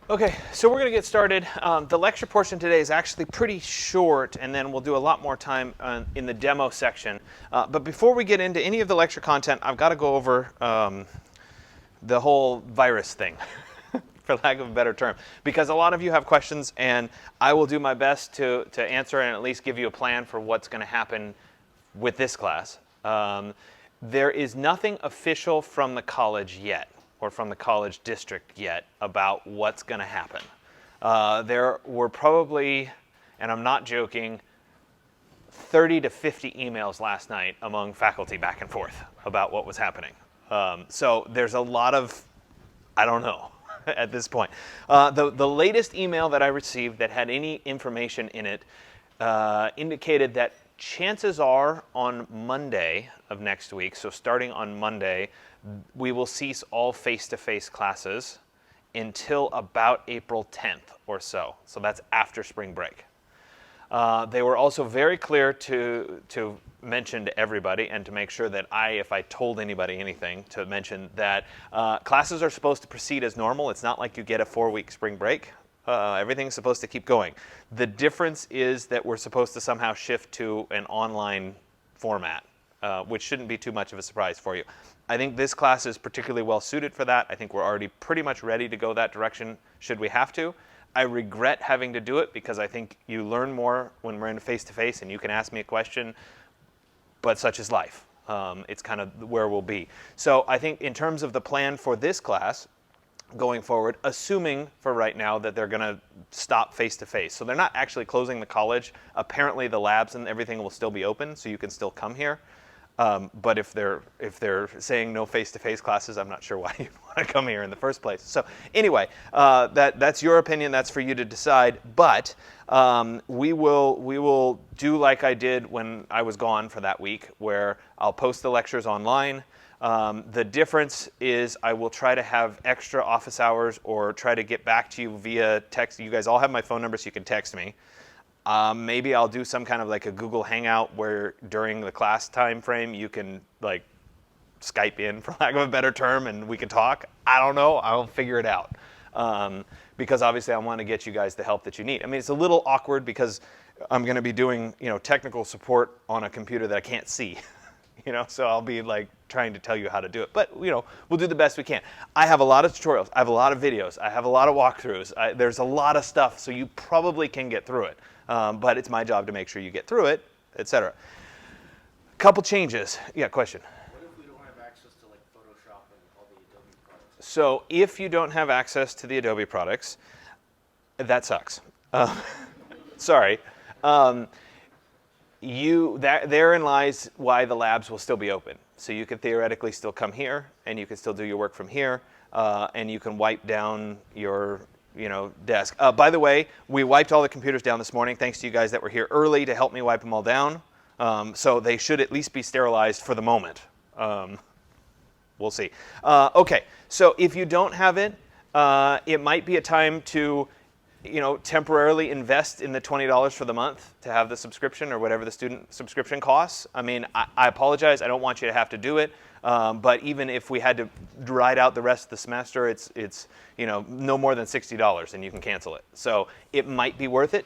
Okay, so we're going to get started. The lecture portion today is actually pretty short, and then we'll do a lot more time in the demo section. But before we get into any of the lecture content, I've got to go over the whole virus thing, for lack of a better term, because a lot of you have questions, and I will do my best to answer and at least give you a plan for what's going to happen with this class. There is nothing official from the college yet, or from the college district yet, about what's going to happen. There were probably, and I'm not joking, 30 to 50 emails last night among faculty back and forth about what was happening. So there's a lot of, I don't know, at this point. The latest email that I received that had any information in it indicated that chances are on Monday of next week, so starting on Monday, we will cease all face-to-face classes until about April 10th or so. So that's after spring break. They were also very clear to mention to everybody and to make sure that if I told anybody anything, to mention that classes are supposed to proceed as normal. It's not like you get a 4-week spring break. Everything's supposed to keep going. The difference is that we're supposed to somehow shift to an online format, which shouldn't be too much of a surprise for you. I think this class is particularly well suited for that. I think we're already pretty much ready to go that direction should we have to. I regret having to do it because I think you learn more when we're in face-to-face and you can ask me a question, but such is life. It's kind of where we'll be. So I think in terms of the plan for this class, going forward, assuming for right now that they're going to stop face-to-face. So they're not actually closing the college. Apparently the labs and everything will still be open, so you can still come here. But if they're saying no face-to-face classes, I'm not sure why you'd want to come here in the first place. So anyway, that's your opinion. That's for you to decide. But we will do like I did when I was gone for that week, where I'll post the lectures online. The difference is I will try to have extra office hours or try to get back to you via text. You guys all have my phone number, so you can text me. Maybe I'll do some kind of like a Google Hangout where during the class time frame you can like Skype in, for lack of a better term, and we can talk. I don't know. I'll figure it out. Because obviously I want to get you guys the help that you need. I mean, it's a little awkward because I'm going to be doing, technical support on a computer that I can't see. So I'll be like trying to tell you how to do it. But, we'll do the best we can. I have a lot of tutorials. I have a lot of videos. I have a lot of walkthroughs. There's a lot of stuff, so you probably can get through it. But it's my job to make sure you get through it, etc. Couple changes. Yeah, question. What if we don't have access to like Photoshop and all the Adobe products? So if you don't have access to the Adobe products, that sucks. Sorry. Therein lies why the labs will still be open. So you can theoretically still come here, and you can still do your work from here, and you can wipe down your desk. By the way, we wiped all the computers down this morning, thanks to you guys that were here early to help me wipe them all down. So they should at least be sterilized for the moment. We'll see. Okay, so if you don't have it, it might be a time to temporarily invest in the $20 for the month to have the subscription or whatever the student subscription costs. I mean, I apologize. I don't want you to have to do it. But even if we had to ride out the rest of the semester, it's no more than $60 and you can cancel it. So it might be worth it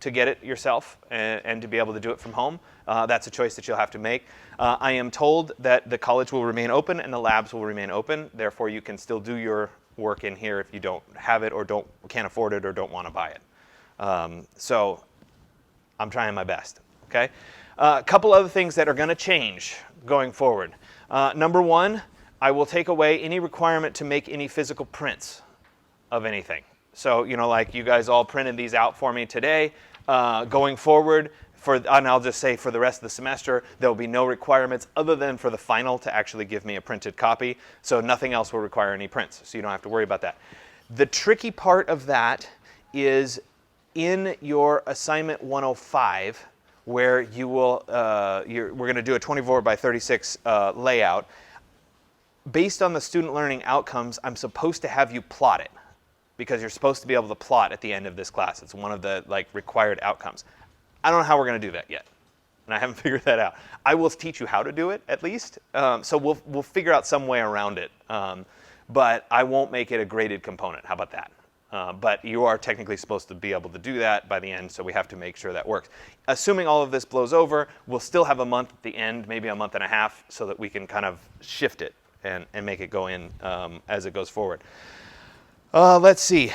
to get it yourself and to be able to do it from home. That's a choice that you'll have to make. I am told that the college will remain open and the labs will remain open. Therefore, you can still do your work in here if you don't have it or can't afford it or don't want to buy it. So I'm trying my best. Okay. A couple other things that are going to change going forward. Number one, I will take away any requirement to make any physical prints of anything. So, like you guys all printed these out for me today. Going forward, and I'll just say for the rest of the semester, there will be no requirements other than for the final to actually give me a printed copy. So nothing else will require any prints, so you don't have to worry about that. The tricky part of that is in your assignment 105, where you will, we're going to do a 24 by 36 layout. Based on the student learning outcomes, I'm supposed to have you plot it, because you're supposed to be able to plot at the end of this class. It's one of the required outcomes. I don't know how we're going to do that yet, and I haven't figured that out. I will teach you how to do it at least, so we'll figure out some way around it. But I won't make it a graded component. How about that? But you are technically supposed to be able to do that by the end, so we have to make sure that works. Assuming all of this blows over, we'll still have a month at the end, maybe a month and a half, so that we can kind of shift it and make it go in as it goes forward. Let's see.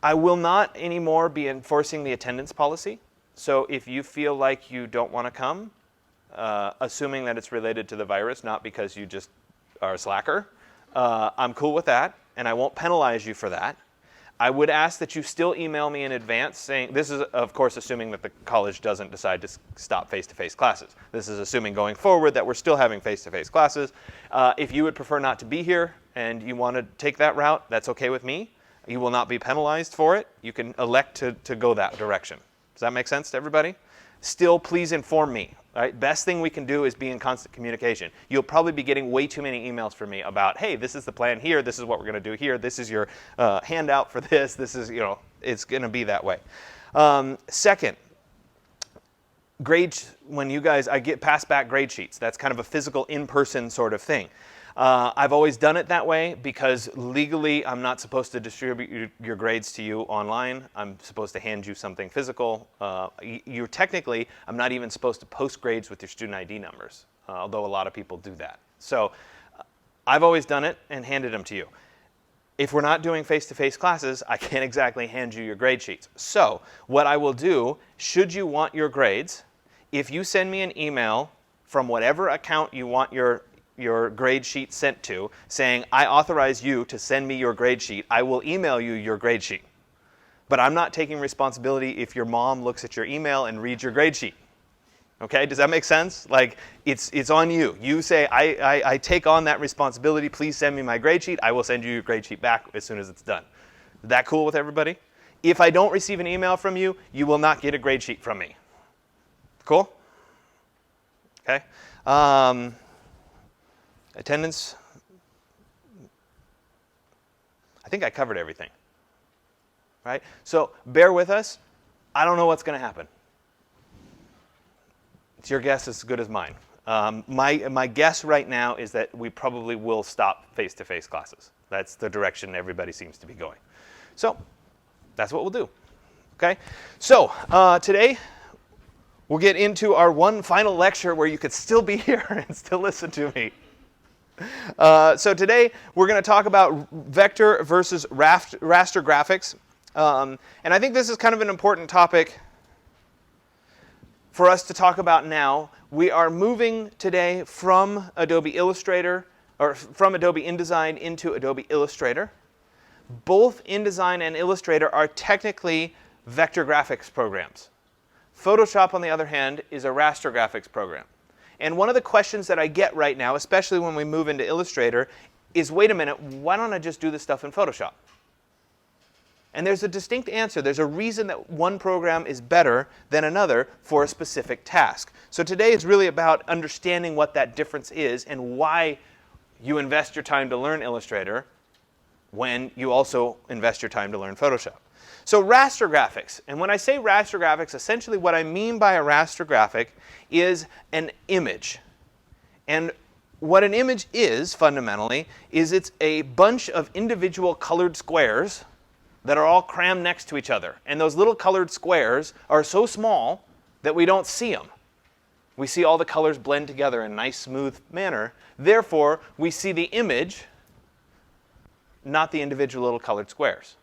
I will not anymore be enforcing the attendance policy. So if you feel like you don't want to come, assuming that it's related to the virus, not because you just are a slacker, I'm cool with that, and I won't penalize you for that. I would ask that you still email me in advance saying, this is of course assuming that the college doesn't decide to stop face-to-face classes. This is assuming going forward that we're still having face-to-face classes. If you would prefer not to be here and you want to take that route, that's okay with me. You will not be penalized for it. You can elect to go that direction. Does that make sense to everybody? Still, please inform me. Right? Best thing we can do is be in constant communication. You'll probably be getting way too many emails from me about, hey, this is the plan here, this is what we're going to do here, this is your handout for this is, it's going to be that way. Second, grades, when you guys, I get passed back grade sheets. That's kind of a physical in-person sort of thing. I've always done it that way because legally I'm not supposed to distribute your grades to you online. I'm supposed to hand you something physical. You're technically, I'm not even supposed to post grades with your student ID numbers, although a lot of people do that. So I've always done it and handed them to you. If we're not doing face-to-face classes, I can't exactly hand you your grade sheets. So what I will do, should you want your grades, if you send me an email from whatever account you want your grade sheet sent to, saying, I authorize you to send me your grade sheet, I will email you your grade sheet. But I'm not taking responsibility if your mom looks at your email and reads your grade sheet. Okay, does that make sense? Like, it's on you. You say, I take on that responsibility, please send me my grade sheet, I will send you your grade sheet back as soon as it's done. Is that cool with everybody? If I don't receive an email from you, you will not get a grade sheet from me. Cool? Okay. Attendance, I think I covered everything, right? So bear with us. I don't know what's going to happen. It's your guess as good as mine. My guess right now is that we probably will stop face-to-face classes. That's the direction everybody seems to be going. So that's what we'll do, okay? So today we'll get into our one final lecture where you could still be here and still listen to me. So today we're going to talk about vector versus raster graphics. And I think this is kind of an important topic for us to talk about now. We are moving today from Adobe Illustrator, or from Adobe InDesign into Adobe Illustrator. Both InDesign and Illustrator are technically vector graphics programs. Photoshop, on the other hand, is a raster graphics program. And one of the questions that I get right now, especially when we move into Illustrator, is, wait a minute, why don't I just do this stuff in Photoshop? And there's a distinct answer. There's a reason that one program is better than another for a specific task. So today is really about understanding what that difference is and why you invest your time to learn Illustrator when you also invest your time to learn Photoshop. So raster graphics, and when I say raster graphics, essentially what I mean by a raster graphic is an image. And what an image is, fundamentally, is it's a bunch of individual colored squares that are all crammed next to each other. And those little colored squares are so small that we don't see them. We see all the colors blend together in a nice, smooth manner. Therefore, we see the image, not the individual little colored squares.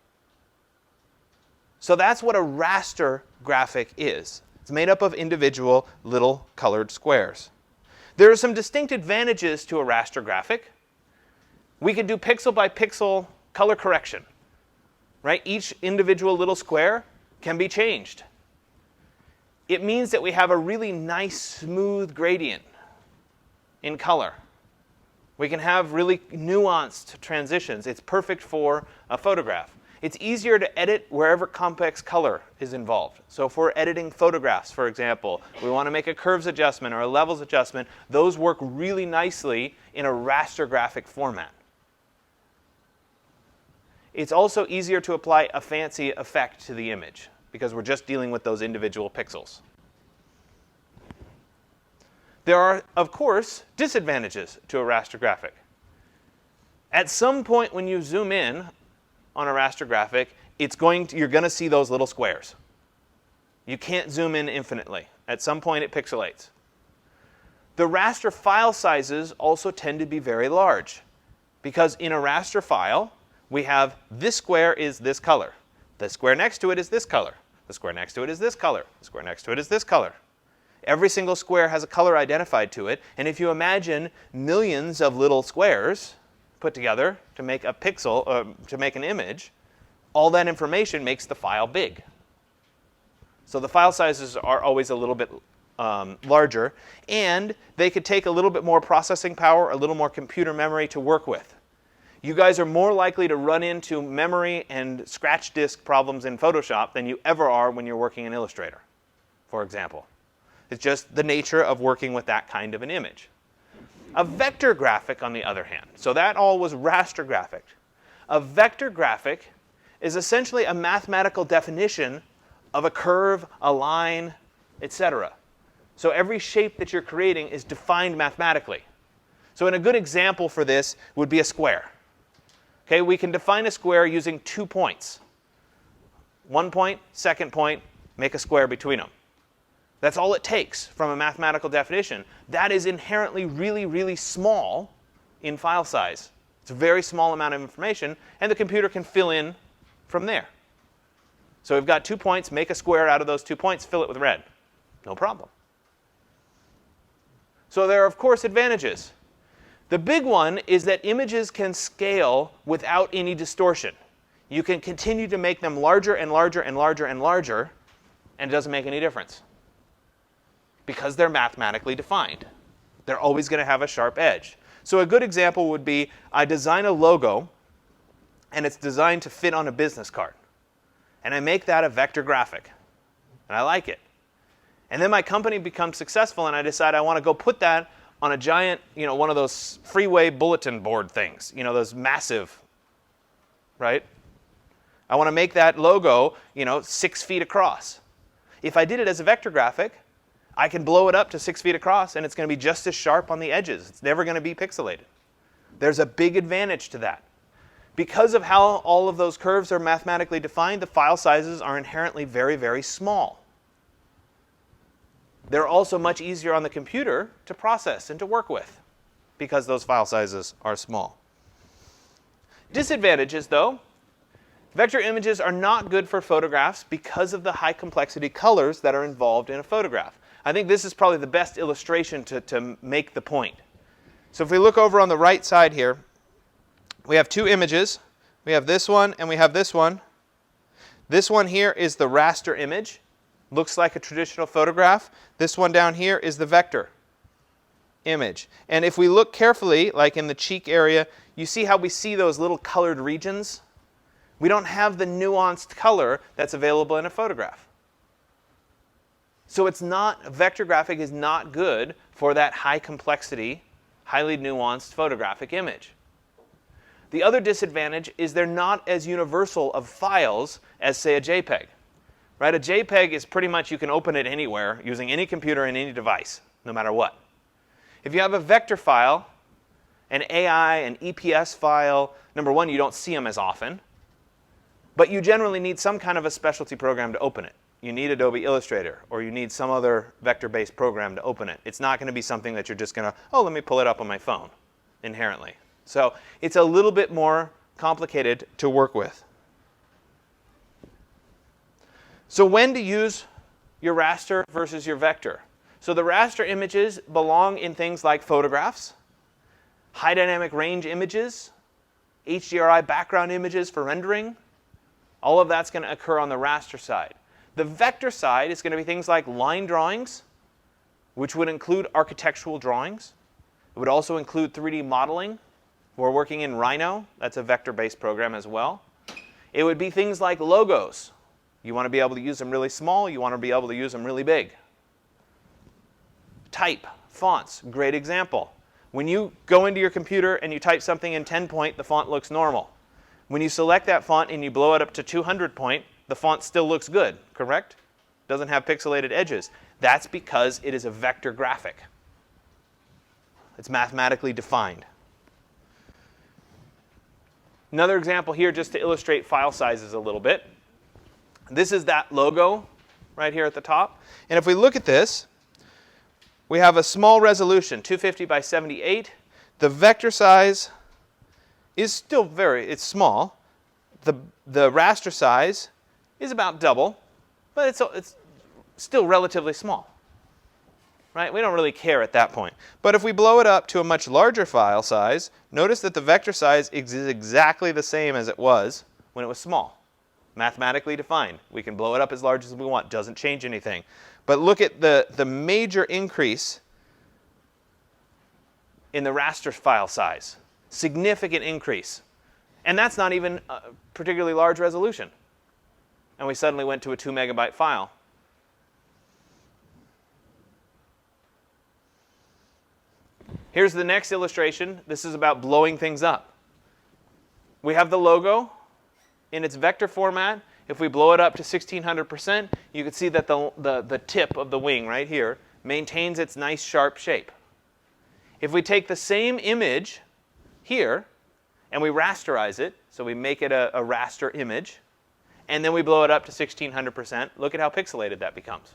So that's what a raster graphic is. It's made up of individual little colored squares. There are some distinct advantages to a raster graphic. We could do pixel by pixel color correction. Right? Each individual little square can be changed. It means that we have a really nice, smooth gradient in color. We can have really nuanced transitions. It's perfect for a photograph. It's easier to edit wherever complex color is involved. So if we're editing photographs, for example, we want to make a curves adjustment or a levels adjustment, those work really nicely in a raster graphic format. It's also easier to apply a fancy effect to the image because we're just dealing with those individual pixels. There are, of course, disadvantages to a raster graphic. At some point when you zoom in, on a raster graphic, you're going to see those little squares. You can't zoom in infinitely. At some point, it pixelates. The raster file sizes also tend to be very large, because in a raster file, we have this square is this color. The square next to it is this color. The square next to it is this color. The square next to it is this color. Every single square has a color identified to it, and if you imagine millions of little squares put together to make a pixel, to make an image, all that information makes the file big. So the file sizes are always a little bit larger, and they could take a little bit more processing power, a little more computer memory to work with. You guys are more likely to run into memory and scratch disk problems in Photoshop than you ever are when you're working in Illustrator, for example. It's just the nature of working with that kind of an image. A vector graphic, on the other hand, so that all was raster graphic. A vector graphic is essentially a mathematical definition of a curve, a line, etc. So every shape that you're creating is defined mathematically. So a good example for this would be a square. Okay, we can define a square using 2 points. 1 point, second point, make a square between them. That's all it takes from a mathematical definition. That is inherently really, really small in file size. It's a very small amount of information, and the computer can fill in from there. So we've got 2 points, make a square out of those 2 points, fill it with red. No problem. So there are, of course, advantages. The big one is that images can scale without any distortion. You can continue to make them larger and larger and larger and larger, and it doesn't make any difference, because they're mathematically defined. They're always going to have a sharp edge. So a good example would be I design a logo, and it's designed to fit on a business card. And I make that a vector graphic, and I like it. And then my company becomes successful, and I decide I want to go put that on a giant, one of those freeway bulletin board things, those massive, right? I want to make that logo, 6 feet across. If I did it as a vector graphic, I can blow it up to 6 feet across, and it's going to be just as sharp on the edges. It's never going to be pixelated. There's a big advantage to that. Because of how all of those curves are mathematically defined, the file sizes are inherently very, very small. They're also much easier on the computer to process and to work with, because those file sizes are small. Disadvantages, though. Vector images are not good for photographs because of the high complexity colors that are involved in a photograph. I think this is probably the best illustration to make the point. So if we look over on the right side here, we have 2 images. We have this one and we have this one. This one here is the raster image. Looks like a traditional photograph. This one down here is the vector image. And if we look carefully, like in the cheek area, you see how we see those little colored regions? We don't have the nuanced color that's available in a photograph. So a vector graphic is not good for that high complexity, highly nuanced photographic image. The other disadvantage is they're not as universal of files as, say, a JPEG. Right? A JPEG is pretty much you can open it anywhere using any computer and any device, no matter what. If you have a vector file, an AI, an EPS file, number one, you don't see them as often, but you generally need some kind of a specialty program to open it. You need Adobe Illustrator, or you need some other vector-based program to open it. It's not going to be something that you're just going to, let me pull it up on my phone, inherently. So it's a little bit more complicated to work with. So when to use your raster versus your vector? So the raster images belong in things like photographs, high dynamic range images, HDRI background images for rendering. All of that's going to occur on the raster side. The vector side is going to be things like line drawings, which would include architectural drawings. It would also include 3D modeling. We're working in Rhino. That's a vector-based program as well. It would be things like logos. You want to be able to use them really small. You want to be able to use them really big. Type, fonts, great example. When you go into your computer and you type something in 10 point, the font looks normal. When you select that font and you blow it up to 200 point, the font still looks good, correct? Doesn't have pixelated edges. That's because it is a vector graphic. It's mathematically defined. Another example here just to illustrate file sizes a little bit. This is that logo right here at the top. And if we look at this, we have a small resolution, 250 by 78. The vector size is still it's small. The raster size is about double, but it's still relatively small. Right? We don't really care at that point. But if we blow it up to a much larger file size, notice that the vector size is exactly the same as it was when it was small. Mathematically defined. We can blow it up as large as we want. Doesn't change anything. But look at the major increase in the raster file size. Significant increase. And that's not even a particularly large resolution. And we suddenly went to a 2 megabyte file. Here's the next illustration. This is about blowing things up. We have the logo in its vector format. If we blow it up to 1600%, you can see that the tip of the wing right here maintains its nice sharp shape. If we take the same image here and we rasterize it, so we make it a raster image, and then we blow it up to 1600%, look at how pixelated that becomes.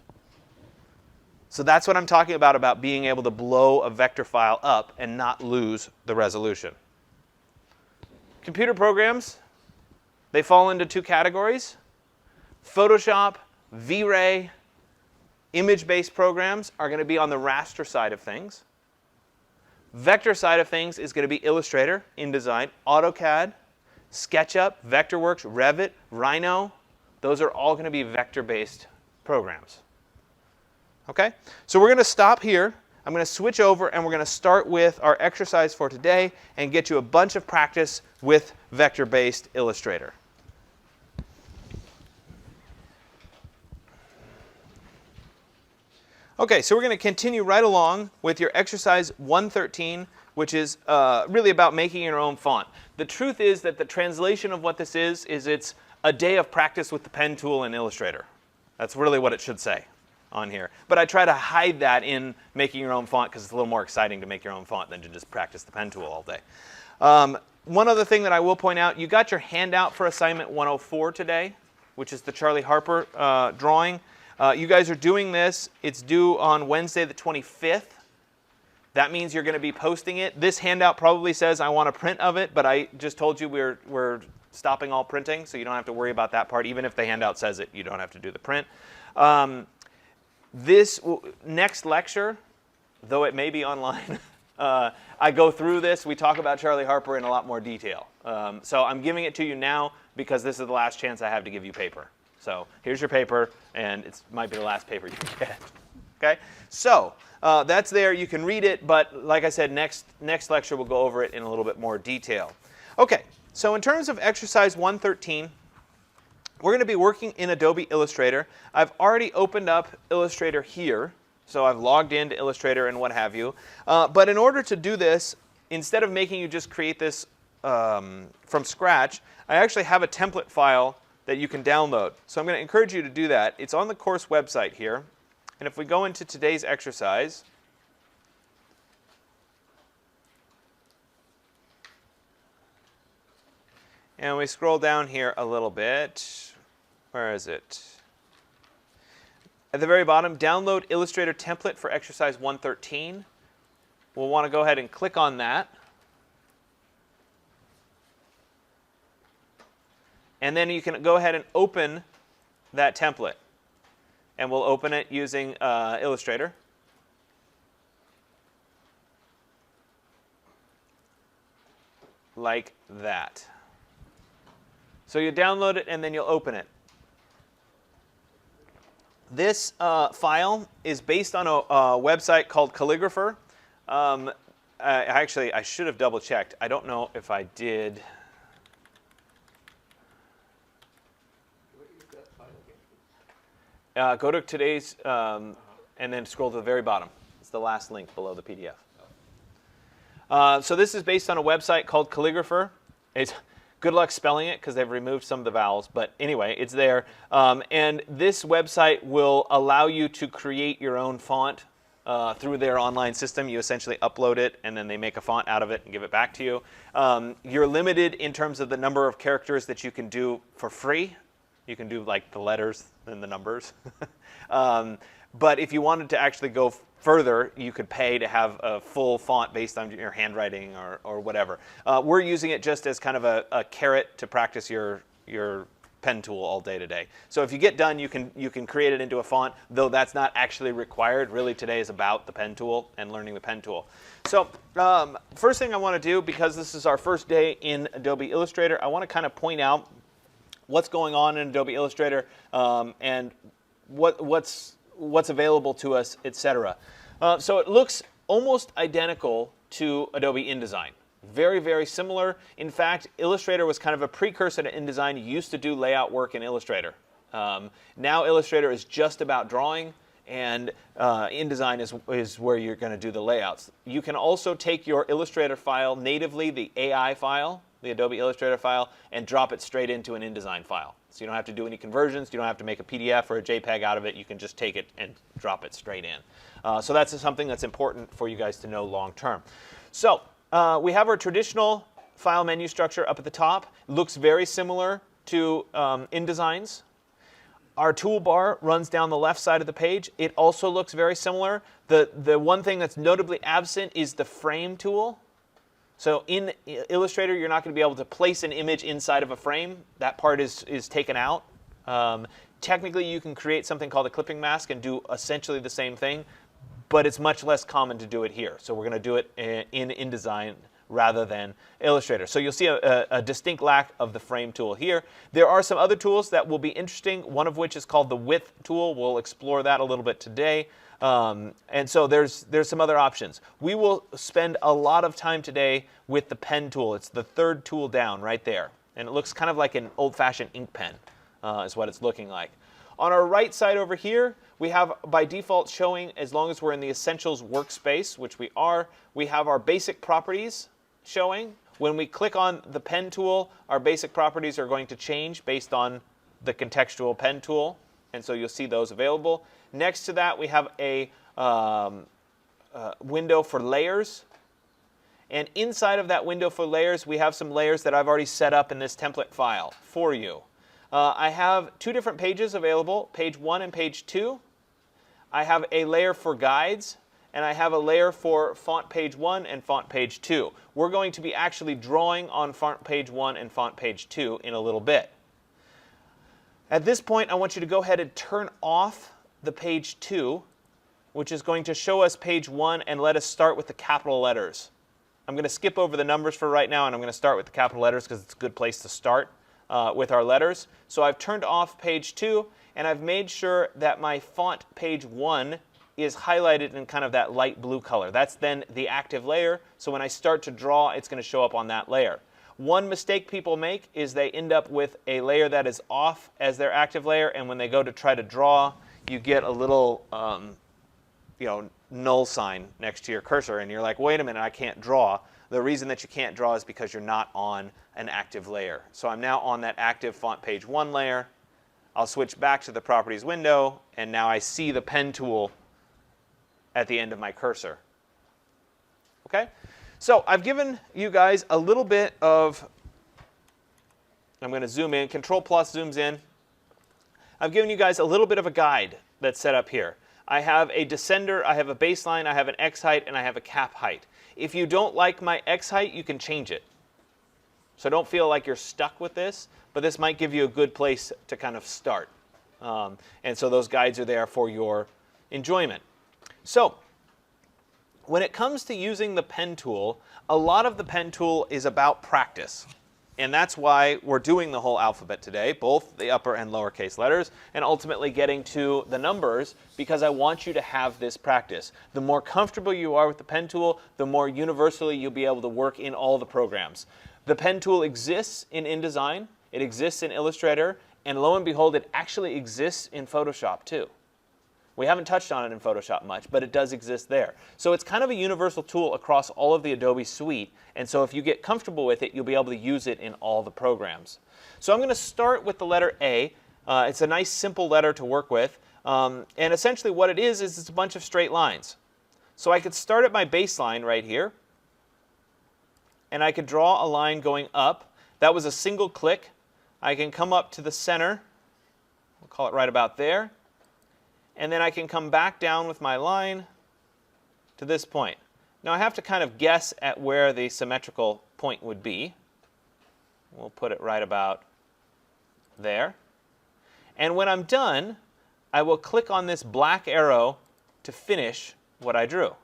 So that's what I'm talking about being able to blow a vector file up and not lose the resolution. Computer programs, they fall into two categories. Photoshop, V-Ray, image-based programs are going to be on the raster side of things. Vector side of things is going to be Illustrator, InDesign, AutoCAD, SketchUp, Vectorworks, Revit, Rhino. Those are all going to be vector-based programs. Okay? So we're going to stop here. I'm going to switch over and we're going to start with our exercise for today and get you a bunch of practice with vector-based Illustrator. Okay, so we're going to continue right along with your exercise 113, which is really about making your own font. The truth is that the translation of what this is it's a day of practice with the pen tool in Illustrator. That's really what it should say on here. But I try to hide that in making your own font because it's a little more exciting to make your own font than to just practice the pen tool all day. One other thing that I will point out, you got your handout for assignment 104 today, which is the Charlie Harper drawing. You guys are doing this. It's due on Wednesday the 25th. That means you're going to be posting it. This handout probably says I want a print of it, but I just told you we're stopping all printing, so you don't have to worry about that part. Even if the handout says it, you don't have to do the print. This next lecture, though it may be online, I go through this. We talk about Charlie Harper in a lot more detail. So I'm giving it to you now because this is the last chance I have to give you paper. So here's your paper, and it might be the last paper you get. Okay? So that's there. You can read it, but like I said, next lecture we'll go over it in a little bit more detail. Okay, so in terms of exercise 113, we're going to be working in Adobe Illustrator. I've already opened up Illustrator here, so I've logged into Illustrator and what have you. But in order to do this, instead of making you just create this from scratch, I actually have a template file that you can download. So I'm going to encourage you to do that. It's on the course website here. And if we go into today's exercise, and we scroll down here a little bit, where is it? At the very bottom, download Illustrator template for exercise 113. We'll want to go ahead and click on that. And then you can go ahead and open that template. And we'll open it using Illustrator. Like that. So you download it and then you'll open it. This file is based on a website called Calligrapher. Actually, I should have double checked. I don't know if I did. Go to today's and then scroll to the very bottom. It's the last link below the PDF. So this is based on a website called Calligrapher. It's good luck spelling it because they've removed some of the vowels. But anyway, it's there. And this website will allow you to create your own font through their online system. You essentially upload it, and then they make a font out of it and give it back to you. You're limited in terms of the number of characters that you can do for free. You can do like the letters and the numbers. But if you wanted to actually go further, you could pay to have a full font based on your handwriting or whatever. We're using it just as kind of a carrot to practice your pen tool all day today. So if you get done, you can create it into a font, though that's not actually required. Really, today is about the pen tool and learning the pen tool. So first thing I want to do, because this is our first day in Adobe Illustrator, I want to kind of point out what's going on in Adobe Illustrator and what's available to us, etc. So it looks almost identical to Adobe InDesign. Very, very similar. In fact, Illustrator was kind of a precursor to InDesign. You used to do layout work in Illustrator. Now Illustrator is just about drawing, and InDesign is where you're going to do the layouts. You can also take your Illustrator file natively, the AI file, the Adobe Illustrator file, and drop it straight into an InDesign file. So you don't have to do any conversions. You don't have to make a PDF or a JPEG out of it. You can just take it and drop it straight in. So that's something that's important for you guys to know long term. So we have our traditional file menu structure up at the top. Looks very similar to InDesign's. Our toolbar runs down the left side of the page. It also looks very similar. The one thing that's notably absent is the frame tool. So in Illustrator, you're not going to be able to place an image inside of a frame. That part is taken out. Technically, you can create something called a clipping mask and do essentially the same thing, but it's much less common to do it here. So we're going to do it in InDesign rather than Illustrator. So you'll see a distinct lack of the frame tool here. There are some other tools that will be interesting, one of which is called the width tool. We'll explore that a little bit today. And so there's some other options. We will spend a lot of time today with the pen tool. It's the third tool down right there. And it looks kind of like an old-fashioned ink pen is what it's looking like. On our right side over here, we have by default showing, as long as we're in the Essentials workspace, which we are, we have our basic properties showing. When we click on the pen tool, our basic properties are going to change based on the contextual pen tool. And so you'll see those available. Next to that, we have a window for layers. And inside of that window for layers, we have some layers that I've already set up in this template file for you. I have two different pages available, page 1 and page 2. I have a layer for guides, and I have a layer for font page 1 and font page 2. We're going to be actually drawing on font page 1 and font page 2 in a little bit. At this point, I want you to go ahead and turn off the page 2, which is going to show us page 1 and let us start with the capital letters. I'm going to skip over the numbers for right now, and I'm going to start with the capital letters because it's a good place to start with our letters. So I've turned off page 2, and I've made sure that my font page 1 is highlighted in kind of that light blue color. That's then the active layer, so when I start to draw, it's going to show up on that layer. One mistake people make is they end up with a layer that is off as their active layer, and when they go to try to draw, you get a little null sign next to your cursor, and you're like, wait a minute, I can't draw. The reason that you can't draw is because you're not on an active layer. So I'm now on that active font page 1 layer. I'll switch back to the properties window, and now I see the pen tool at the end of my cursor. Okay? So I've given you guys a little bit of, I'm going to zoom in, Control plus zooms in. I've given you guys a little bit of a guide that's set up here. I have a descender, I have a baseline, I have an X height, and I have a cap height. If you don't like my X height, you can change it. So don't feel like you're stuck with this, but this might give you a good place to kind of start. And so those guides are there for your enjoyment. So when it comes to using the pen tool, a lot of the pen tool is about practice. And that's why we're doing the whole alphabet today, both the upper and lowercase letters, and ultimately getting to the numbers, because I want you to have this practice. The more comfortable you are with the pen tool, the more universally you'll be able to work in all the programs. The pen tool exists in InDesign, it exists in Illustrator, and lo and behold, it actually exists in Photoshop too. We haven't touched on it in Photoshop much, but it does exist there. So it's kind of a universal tool across all of the Adobe suite, and so if you get comfortable with it, you'll be able to use it in all the programs. So I'm going to start with the letter A. It's a nice simple letter to work with, and essentially what it is it's a bunch of straight lines. So I could start at my baseline right here, and I could draw a line going up. That was a single click. I can come up to the center, we'll call it right about there, and then I can come back down with my line to this point. Now I have to kind of guess at where the symmetrical point would be. We'll put it right about there. And when I'm done, I will click on this black arrow to finish what I drew.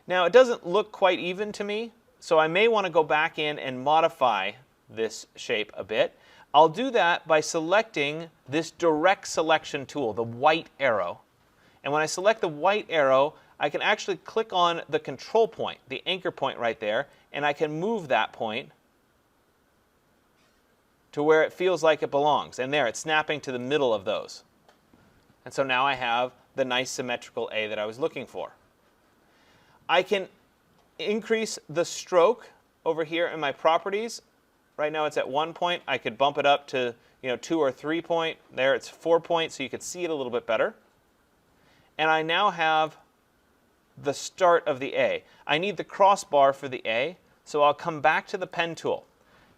Now it doesn't look quite even to me, so I may want to go back in and modify this shape a bit. I'll do that by selecting this direct selection tool, the white arrow. And when I select the white arrow, I can actually click on the control point, the anchor point right there, and I can move that point to where it feels like it belongs. And there, it's snapping to the middle of those. And so now I have the nice symmetrical A that I was looking for. I can increase the stroke over here in my properties. Right now it's at 1 point. I could bump it up to 2 or 3 point. There it's 4 points, so you could see it a little bit better. And I now have the start of the A. I need the crossbar for the A, so I'll come back to the pen tool.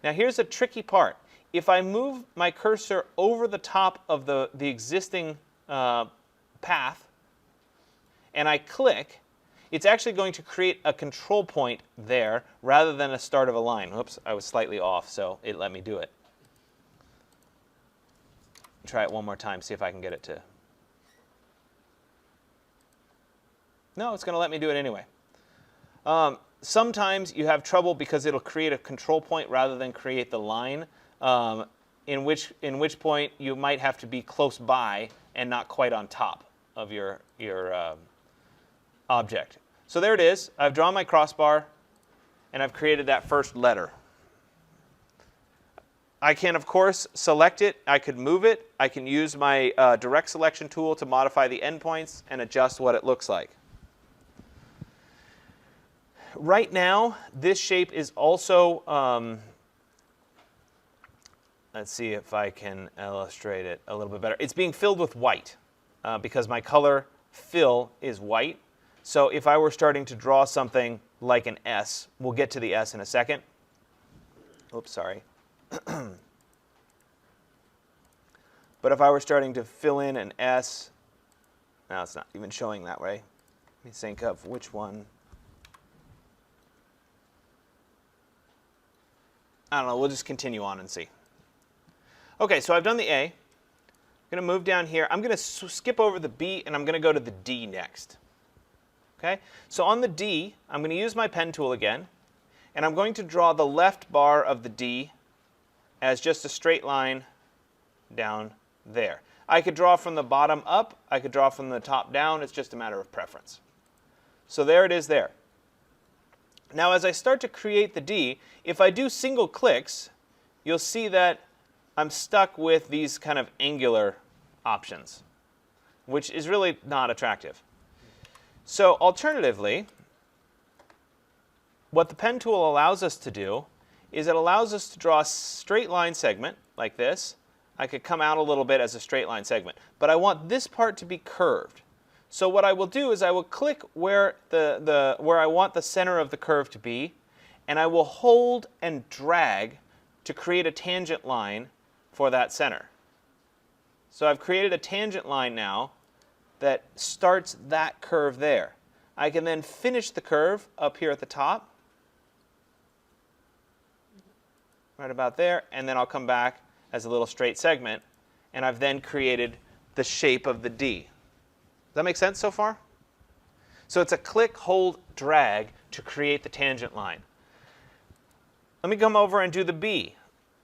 Now here's a tricky part. If I move my cursor over the top of the existing path and I click, it's actually going to create a control point there rather than a start of a line. Oops, I was slightly off, so it let me do it. Try it one more time, see if I can get it to... No, it's going to let me do it anyway. Sometimes you have trouble because it'll create a control point rather than create the line, in which point you might have to be close by and not quite on top of your object. So there it is. I've drawn my crossbar, and I've created that first letter. I can, of course, select it. I could move it. I can use my direct selection tool to modify the endpoints and adjust what it looks like. Right now, this shape is also, let's see if I can illustrate it a little bit better. It's being filled with white because my color fill is white. So if I were starting to draw something like an S, we'll get to the S in a second. Oops, sorry. But if I were starting to fill in an S, now it's not even showing that way. Let me think of which one. I don't know, we'll just continue on and see. Okay, so I've done the A. I'm going to move down here. I'm going to skip over the B, and I'm going to go to the D next. Okay, so on the D, I'm going to use my pen tool again, and I'm going to draw the left bar of the D as just a straight line down there. I could draw from the bottom up. I could draw from the top down. It's just a matter of preference. So there it is there. Now as I start to create the D, if I do single clicks, you'll see that I'm stuck with these kind of angular options, which is really not attractive. So alternatively, what the pen tool allows us to do is it allows us to draw a straight line segment like this. I could come out a little bit as a straight line segment, but I want this part to be curved. So what I will do is I will click where where I want the center of the curve to be, and I will hold and drag to create a tangent line for that center. So I've created a tangent line now that starts that curve there. I can then finish the curve up here at the top, right about there, and then I'll come back as a little straight segment, and I've then created the shape of the D. Does that make sense so far? So it's a click, hold, drag to create the tangent line. Let me come over and do the B.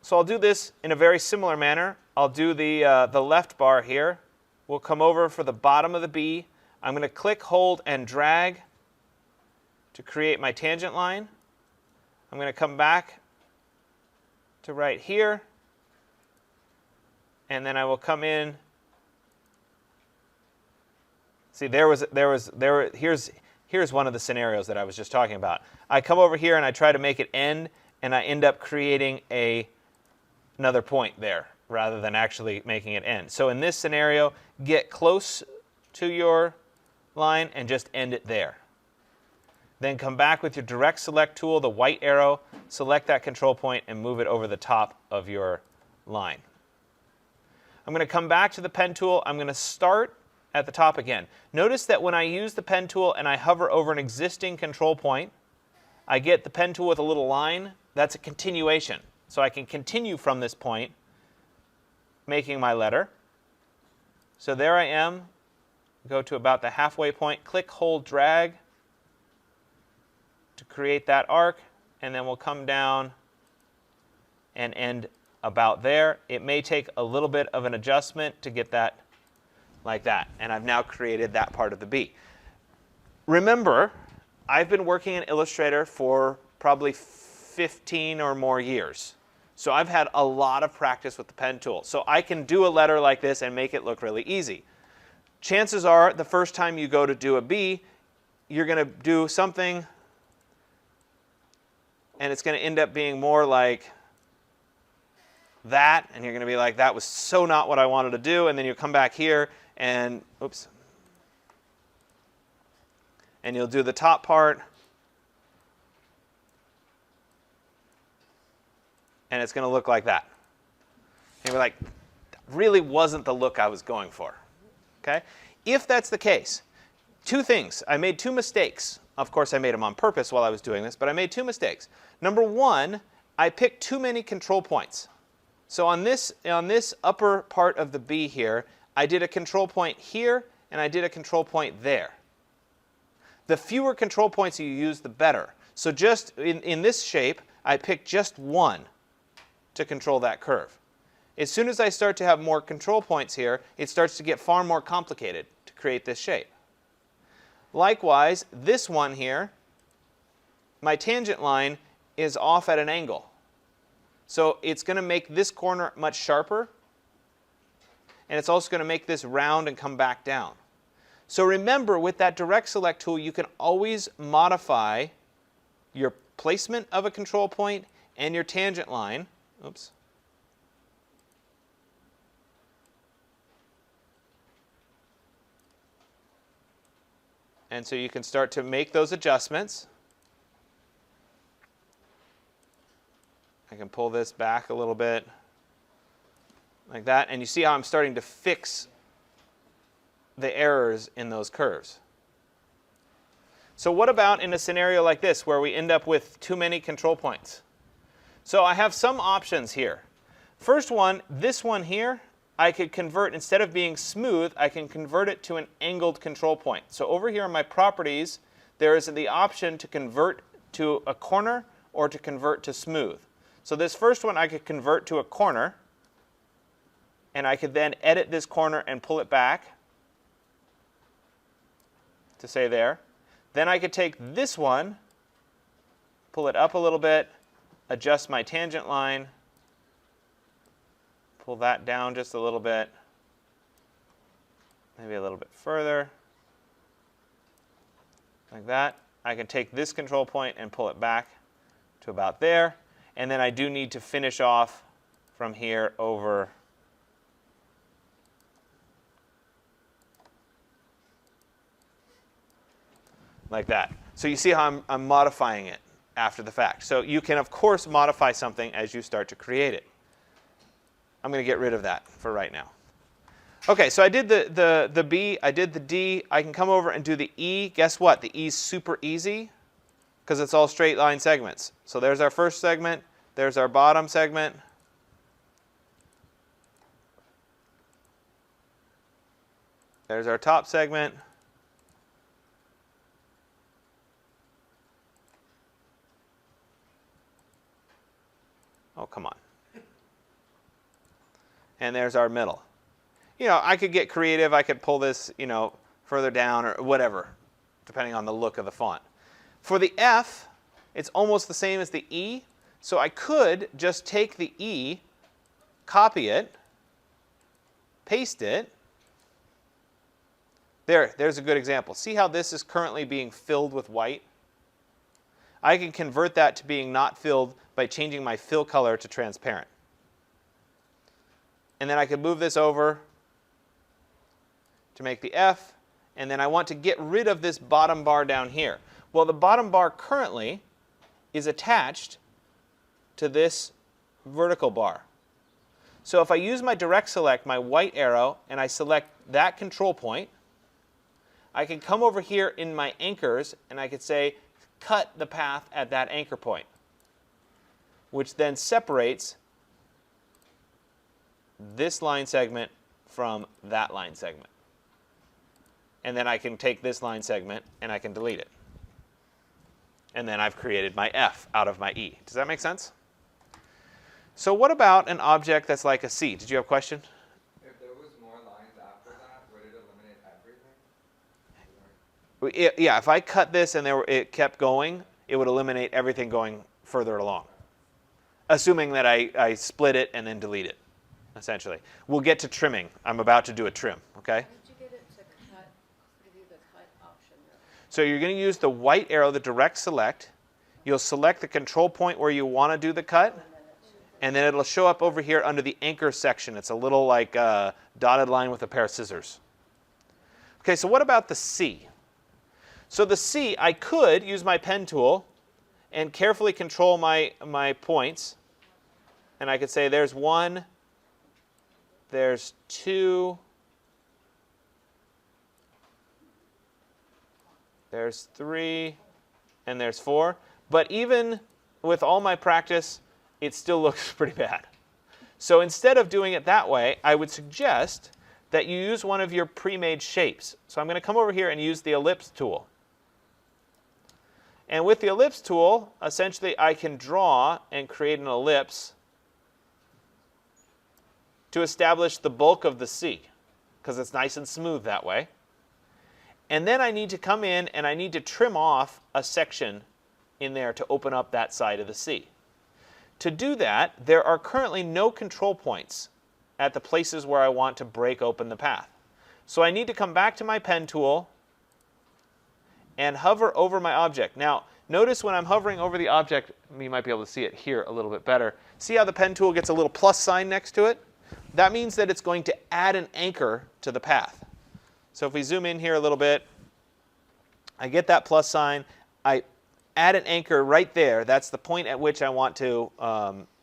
So I'll do this in a very similar manner. I'll do the left bar here. We'll come over for the bottom of the B. I'm going to click, hold, and drag to create my tangent line. I'm going to come back to right here, and then I will come in. See, here's one of the scenarios that I was just talking about. I come over here and I try to make it end, and I end up creating another point there rather than actually making it end. So in this scenario, get close to your line and just end it there. Then come back with your direct select tool, the white arrow, select that control point and move it over the top of your line. I'm going to come back to the pen tool. I'm going to start at the top again. Notice that when I use the pen tool and I hover over an existing control point, I get the pen tool with a little line. That's a continuation. So I can continue from this point, making my letter. So there I am. Go to about the halfway point, click, hold, drag to create that arc, and then we'll come down and end about there. It may take a little bit of an adjustment to get that like that, and I've now created that part of the B. Remember, I've been working in Illustrator for probably 15 or more years. So I've had a lot of practice with the pen tool. So I can do a letter like this and make it look really easy. Chances are the first time you go to do a B, you're going to do something and it's going to end up being more like that, and you're going to be like, that was so not what I wanted to do, and then you come back here and, oops, and you'll do the top part, and it's going to look like that. And you're like, really wasn't the look I was going for. Okay? If that's the case, two things. I made two mistakes. Of course, I made them on purpose while I was doing this, but I made two mistakes. Number one, I picked too many control points. So on this upper part of the B here, I did a control point here, and I did a control point there. The fewer control points you use, the better. So just in this shape, I picked just one to control that curve. As soon as I start to have more control points here, it starts to get far more complicated to create this shape. Likewise, this one here, my tangent line is off at an angle. So it's going to make this corner much sharper, and it's also going to make this round and come back down. So remember, with that direct select tool, you can always modify your placement of a control point and your tangent line. Oops. And so you can start to make those adjustments. I can pull this back a little bit like that, and you see how I'm starting to fix the errors in those curves. So what about in a scenario like this where we end up with too many control points? So I have some options here. First one, this one here, I could convert, instead of being smooth, I can convert it to an angled control point. So over here in my properties, there is the option to convert to a corner or to convert to smooth. So this first one I could convert to a corner, and I could then edit this corner and pull it back to say there. Then I could take this one, pull it up a little bit, adjust my tangent line, pull that down just a little bit, maybe a little bit further, like that. I can take this control point and pull it back to about there. And then I do need to finish off from here over like that. So you see how I'm modifying it after the fact. So you can, of course, modify something as you start to create it. I'm going to get rid of that for right now. OK, so I did the B, I did the D. I can come over and do the E. Guess what? The E is super easy because it's all straight line segments. So there's our first segment. There's our bottom segment. There's our top segment. Oh, come on. And there's our middle. You know, I could get creative. I could pull this, you know, further down or whatever, depending on the look of the font. For the F, it's almost the same as the E. So I could just take the E, copy it, paste it. There's a good example. See how this is currently being filled with white? I can convert that to being not filled by changing my fill color to transparent. And then I could move this over to make the F, and then I want to get rid of this bottom bar down here. Well, the bottom bar currently is attached to this vertical bar. So if I use my direct select, my white arrow, and I select that control point, I can come over here in my anchors and I could say cut the path at that anchor point, which then separates this line segment from that line segment. And then I can take this line segment and I can delete it. And then I've created my F out of my E. Does that make sense? So what about an object that's like a C? Did you have a question? If there was more lines after that, would it eliminate everything? Yeah, if I cut this and it kept going, it would eliminate everything going further along. Assuming that I split it and then delete it, essentially. We'll get to trimming. I'm about to do a trim, okay? How did you get it to cut, give you the cut option? So you're going to use the white arrow, the direct select. You'll select the control point where you want to do the cut. And then it'll show up over here under the anchor section. It's a little like a dotted line with a pair of scissors. Okay, so what about the C? So the C, I could use my pen tool and carefully control my points. And I could say there's 1, there's 2, there's 3, and there's 4. But even with all my practice, it still looks pretty bad. So instead of doing it that way, I would suggest that you use one of your pre-made shapes. So I'm going to come over here and use the ellipse tool. And with the ellipse tool, essentially I can draw and create an ellipse to establish the bulk of the C, because it's nice and smooth that way. And then I need to come in and I need to trim off a section in there to open up that side of the C. To do that, there are currently no control points at the places where I want to break open the path. So I need to come back to my pen tool and hover over my object. Now, notice when I'm hovering over the object, you might be able to see it here a little bit better. See how the pen tool gets a little plus sign next to it? That means that it's going to add an anchor to the path. So if we zoom in here a little bit, I get that plus sign. I add an anchor right there. That's the point at which I want to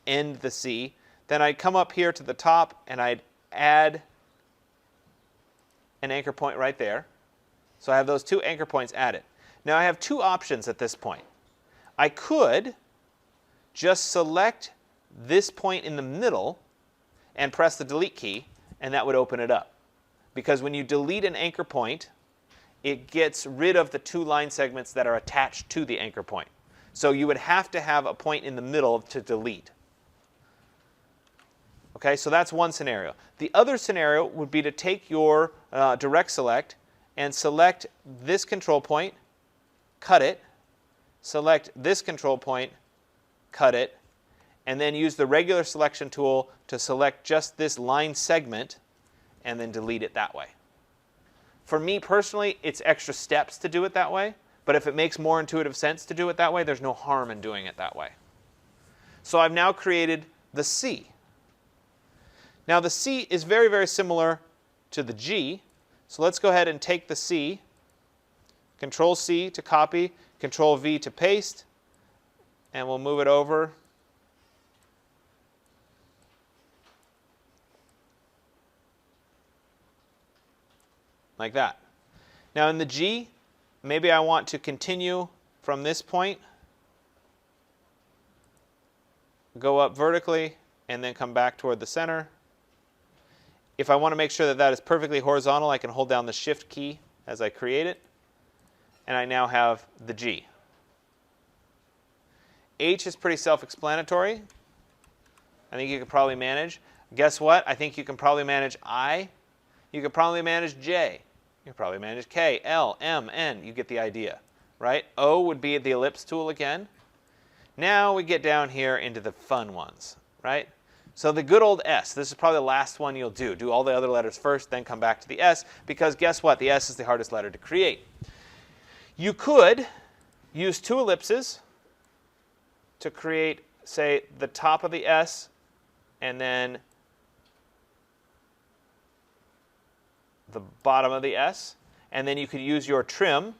end the C. Then I'd come up here to the top and I'd add an anchor point right there. So I have those 2 anchor points added. Now I have 2 options at this point. I could just select this point in the middle and press the delete key, and that would open it up. Because when you delete an anchor point, it gets rid of the 2 line segments that are attached to the anchor point. So you would have to have a point in the middle to delete. Okay, so that's one scenario. The other scenario would be to take your direct select and select this control point, cut it, select this control point, cut it, and then use the regular selection tool to select just this line segment and then delete it that way. For me personally, it's extra steps to do it that way, but if it makes more intuitive sense to do it that way, there's no harm in doing it that way. So I've now created the C. Now the C is very, very similar to the G, so let's go ahead and take the C, Control C to copy, Control V to paste, and we'll move it over. Like that. Now in the G, maybe I want to continue from this point, go up vertically, and then come back toward the center. If I want to make sure that that is perfectly horizontal, I can hold down the Shift key as I create it, and I now have the G. H is pretty self-explanatory. I think you could probably manage. Guess what? I think you can probably manage I. You could probably manage J. You could probably manage K, L, M, N. You get the idea, right? O would be the ellipse tool again. Now we get down here into the fun ones, right? So the good old S. This is probably the last one you'll do. Do all the other letters first, then come back to the S, because guess what? The S is the hardest letter to create. You could use 2 ellipses to create, say, the top of the S and then the bottom of the S. And then you could use your trim,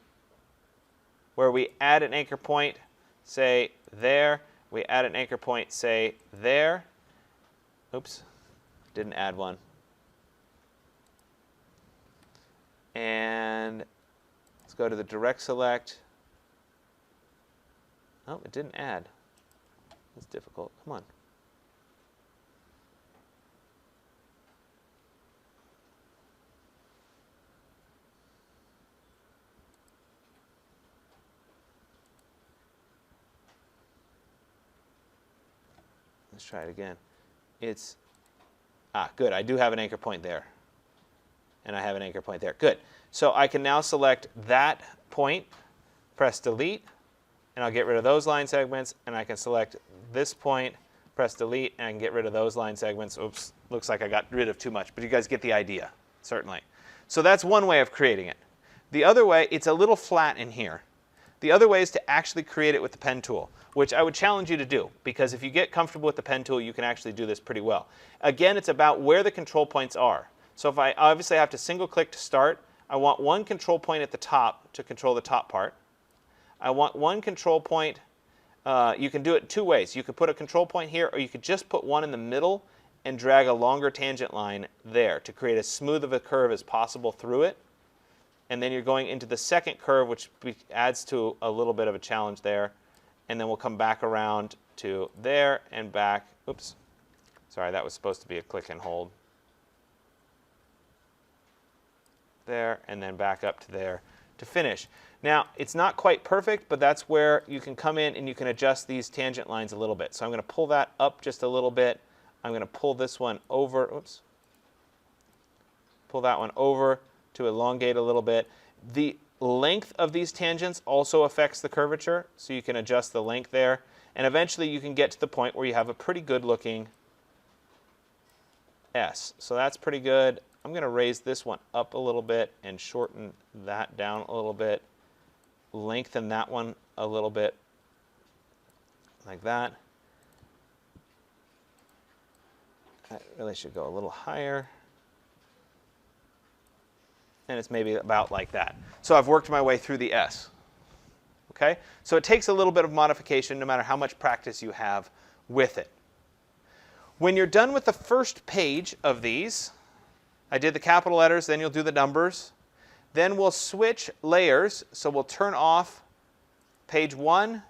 where we add an anchor point, say there. We add an anchor point, say there. Oops, didn't add one. And let's go to the direct select. Oh, it didn't add. That's difficult. Come on. Let's try it again. It's, good. I do have an anchor point there. And I have an anchor point there. Good. So I can now select that point, press delete, and I'll get rid of those line segments. And I can select this point, press delete, and I can get rid of those line segments. Oops, looks like I got rid of too much. But you guys get the idea, certainly. So that's one way of creating it. The other way, it's a little flat in here. The other way is to actually create it with the pen tool, which I would challenge you to do, because if you get comfortable with the pen tool, you can actually do this pretty well. Again, it's about where the control points are. So if I obviously have to single click to start, I want one control point at the top to control the top part. I want one control point. You can do it two ways. You could put a control point here, or you could just put one in the middle and drag a longer tangent line there to create as smooth of a curve as possible through it. And then you're going into the second curve, which adds to a little bit of a challenge there. And then we'll come back around to there and back. Oops. Sorry, that was supposed to be a click and hold. There, and then back up to there to finish. Now, it's not quite perfect, but that's where you can come in and you can adjust these tangent lines a little bit. So I'm going to pull that up just a little bit. I'm going to pull this one over. Oops. Pull that one over to elongate a little bit. The length of these tangents also affects the curvature, so you can adjust the length there. And eventually you can get to the point where you have a pretty good looking S. So that's pretty good. I'm going to raise this one up a little bit and shorten that down a little bit. Lengthen that one a little bit, like that. That really should go a little higher. And it's maybe about like that. So I've worked my way through the S. Okay? So it takes a little bit of modification no matter how much practice you have with it. When you're done with the first page of these, I did the capital letters, then you'll do the numbers. Then we'll switch layers. So we'll turn off page 1,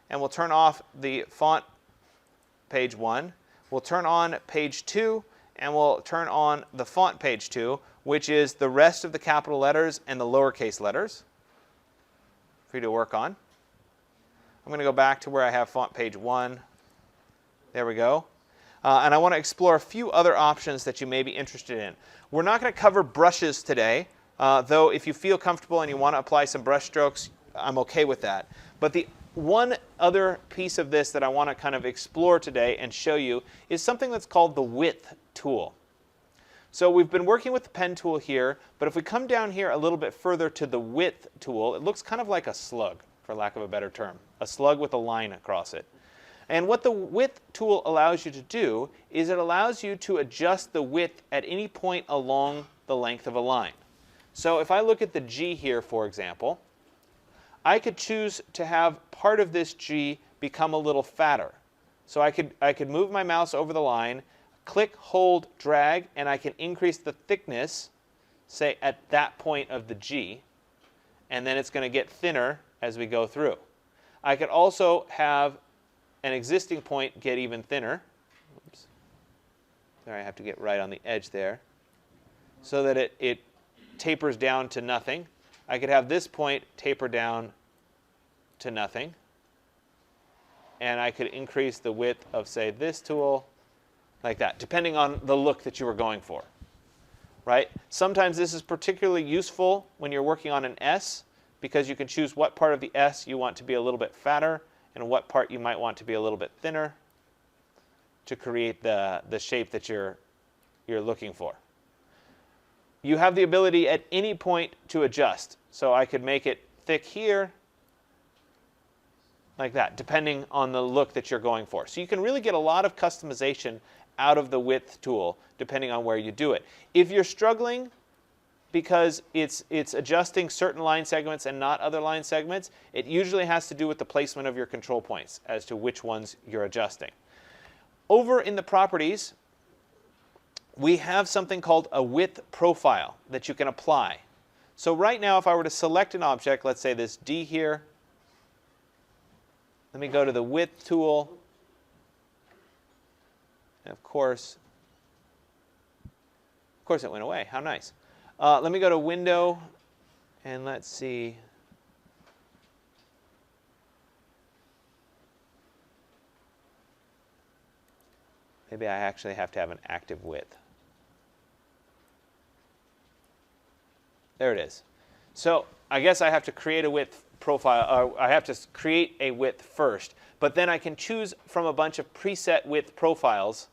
and we'll turn off the font page 1. We'll turn on page 2, and we'll turn on the font page 2, which is the rest of the capital letters and the lowercase letters for you to work on. I'm going to go back to where I have font page 1. There we go. And I want to explore a few other options that you may be interested in. We're not going to cover brushes today, though if you feel comfortable and you want to apply some brush strokes, I'm okay with that. But the one other piece of this that I want to kind of explore today and show you is something that's called the width tool. So we've been working with the pen tool here, but if we come down here a little bit further to the width tool, it looks kind of like a slug, for lack of a better term. A slug with a line across it. And what the width tool allows you to do is it allows you to adjust the width at any point along the length of a line. So if I look at the G here, for example, I could choose to have part of this G become a little fatter. So I could move my mouse over the line, click, hold, drag, and I can increase the thickness, say at that point of the G, and then it's going to get thinner as we go through. I could also have an existing point get even thinner. Oops. There, I have to get right on the edge there, so that it tapers down to nothing. I could have this point taper down to nothing, and I could increase the width of, say, this tool, like that, depending on the look that you were going for, right? Sometimes this is particularly useful when you're working on an S, because you can choose what part of the S you want to be a little bit fatter and what part you might want to be a little bit thinner to create the shape that you're looking for. You have the ability at any point to adjust. So I could make it thick here, like that, depending on the look that you're going for. So you can really get a lot of customization out of the width tool, depending on where you do it. If you're struggling because it's adjusting certain line segments and not other line segments. It usually has to do with the placement of your control points as to which ones you're adjusting. Over in the properties, we have something called a width profile that you can apply. So right now, if I were to select an object, let's say this D here, let me go to the width tool. And of course it went away. How nice. Let me go to Window, and let's see. Maybe I actually have to have an active width. There it is. So I guess I have to create a width profile. I have to create a width first, but then I can choose from a bunch of preset width profiles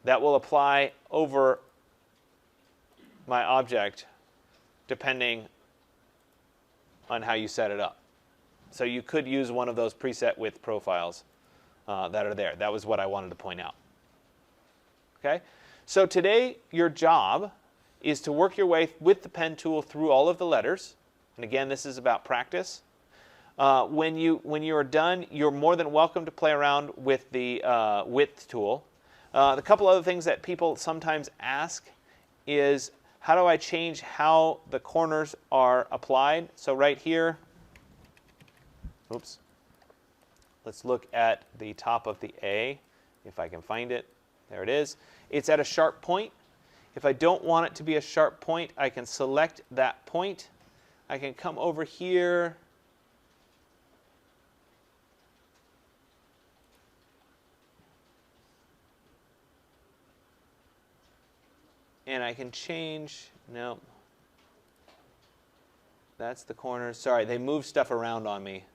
that will apply over my object depending on how you set it up. So you could use one of those preset width profiles that are there. That was what I wanted to point out. Okay? So today your job is to work your way with the pen tool through all of the letters. And again, this is about practice. When you are done, you're more than welcome to play around with the width tool. The couple other things that people sometimes ask is, how do I change how the corners are applied? So right here, oops, let's look at the top of the A, if I can find it. There it is. It's at a sharp point. If I don't want it to be a sharp point, I can select that point. I can come over here. And I can change, no, that's the corners. Sorry, they move stuff around on me.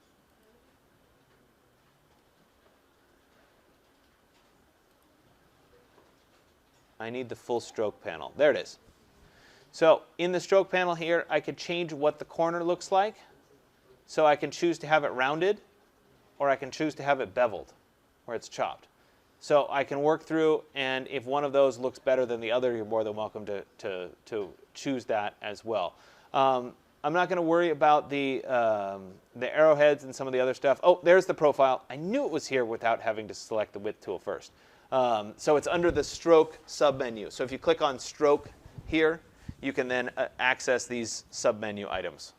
I need the full stroke panel. There it is. So in the stroke panel here, I could change what the corner looks like. So I can choose to have it rounded, or I can choose to have it beveled, where it's chopped. So I can work through, and if one of those looks better than the other, you're more than welcome to choose that as well. I'm not going to worry about the arrowheads and some of the other stuff. Oh, there's the profile. I knew it was here without having to select the width tool first. So it's under the stroke submenu. So if you click on stroke here, you can then access these submenu items.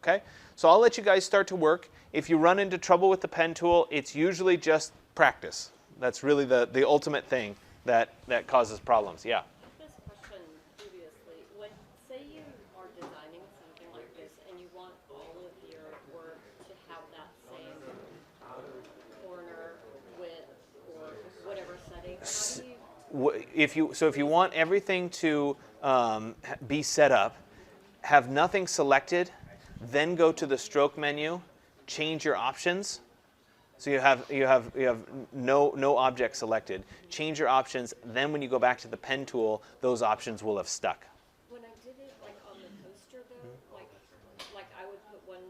Okay? So I'll let you guys start to work. If you run into trouble with the pen tool, it's usually just practice. That's really the ultimate thing that causes problems. Yeah? This question previously, when say you are designing something like this and you want all of your work to have that same corner width or whatever setting, If you want everything to be set up, have nothing selected, then go to the stroke menu, change your options. So you have no object selected. Change your options. Then when you go back to the pen tool, those options will have stuck. when I did it like on the toaster though, like I would put one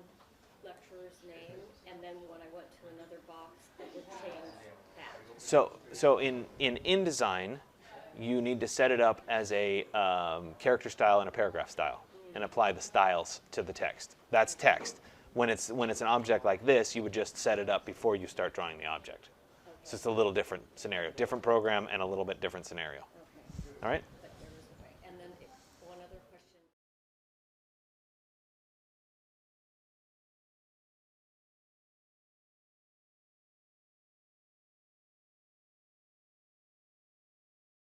lecturer's name and then when I went to another box, it would change that. So in InDesign, you need to set it up as a character style and a paragraph style, and apply the styles to the text. That's text. When it's an object like this, you would just set it up before you start drawing the object. Okay. So it's a little different scenario, different program, and a little bit different scenario. Okay. All right.